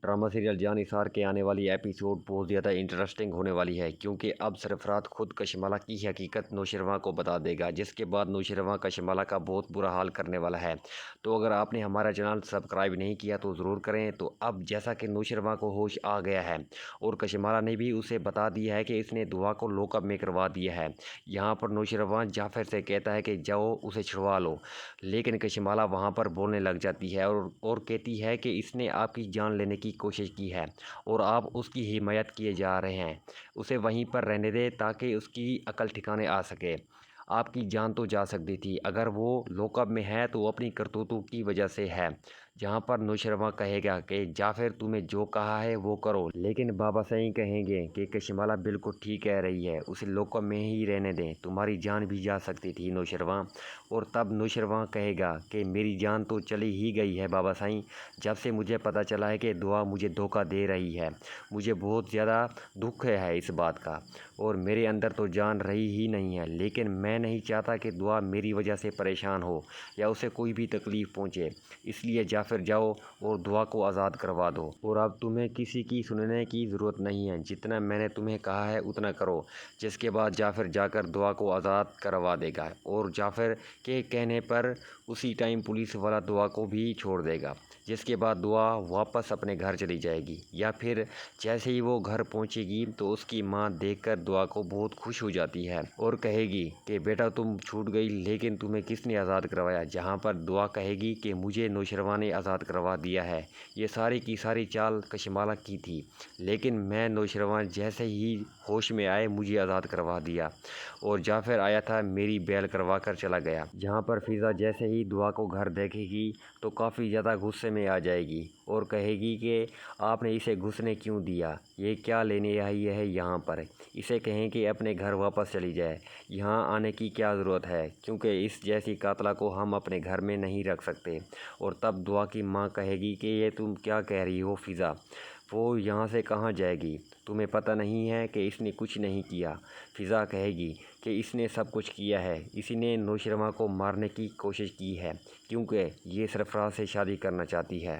Drama serial जान निसार के आने वाली एपिसोड बहुत ज़्यादा इंटरेस्टिंग होने वाली है, क्योंकि अब सरफराज खुद कशमाला की हकीकत नौशरवां को बता देगा, जिसके बाद नौशरवां कशमाला का बहुत बुरा हाल करने वाला है। तो अगर आपने हमारा चैनल सब्सक्राइब नहीं किया तो ज़रूर करें। तो अब जैसा कि नौशरवां को होश आ गया है और कशमाला ने भी उसे बता दिया है कि इसने दुआ को लॉकअप में करवा दिया है। यहाँ पर नौशरवां जाफर से कहता है कि जाओ उसे छुड़वा लो, लेकिन कशमाला वहाँ पर बोलने लग जाती है और कहती है कि इसने आपकी जान लेने की कोशिश की है और आप उसकी हिमायत किए जा रहे हैं। उसे वहीं पर रहने दें ताकि उसकी अकल ठिकाने आ सके। आपकी जान तो जा सकती थी, अगर वो लॉकअप में है तो अपनी करतूतों की वजह से है। जहाँ पर नौशरवां कहेगा कि जाफिर तुम्हें जो कहा है वो करो, लेकिन बाबा सही कहेंगे कि कशमाला बिल्कुल ठीक कह रही है, उसे लॉकअप में ही रहने दें, तुम्हारी जान भी जा सकती थी नौशरवां। और तब नौशरवां कहेगा कि मेरी जान तो चली ही गई है बाबा साईं, जब से मुझे पता चला है कि दुआ मुझे धोखा दे रही है। मुझे बहुत ज़्यादा दुख है इस बात का, और मेरे अंदर तो जान रही ही नहीं है, लेकिन मैं नहीं चाहता कि दुआ मेरी वजह से परेशान हो या उसे कोई भी तकलीफ़ पहुँचे। इसलिए जाफिर जाओ और दुआ को आज़ाद करवा दो, और अब तुम्हें किसी की सुनने की ज़रूरत नहीं है, जितना मैंने तुम्हें कहा है उतना करो। जिसके बाद जाफिर जाकर दुआ को आज़ाद करवा देगा और जाफिर के कहने पर उसी टाइम पुलिस वाला दुआ को भी छोड़ देगा। जिसके बाद दुआ वापस अपने घर चली जाएगी, या फिर जैसे ही वो घर पहुंचेगी तो उसकी मां देखकर दुआ को बहुत खुश हो जाती है और कहेगी कि बेटा तुम छूट गई, लेकिन तुम्हें किसने आज़ाद करवाया। जहां पर दुआ कहेगी कि मुझे नौशरवां ने आज़ाद करवा दिया है, ये सारी की सारी चाल कशमाला की थी, लेकिन मैं नौशरवां जैसे ही होश में आए मुझे आज़ाद करवा दिया, और जाफिर आया था मेरी बैल करवा कर चला गया। जहाँ पर फ़िज़ा जैसे ही दुआ को घर देखेगी तो काफ़ी ज़्यादा गुस्से में आ जाएगी और कहेगी कि आपने इसे घुसने क्यों दिया, ये क्या लेने आई है यहाँ पर। इसे कहें कि अपने घर वापस चली जाए, यहाँ आने की क्या ज़रूरत है, क्योंकि इस जैसी कातला को हम अपने घर में नहीं रख सकते। और तब दुआ की माँ कहेगी कि ये तुम क्या कह रही हो फ़िज़ा, वो यहाँ से कहाँ जाएगी, तुम्हें पता नहीं है कि इसने कुछ नहीं किया। फ़िज़ा कहेगी कि इसने सब कुछ किया है, इसी ने नौशरवां को मारने की कोशिश की है, क्योंकि ये सरफराज से शादी करना चाहती है।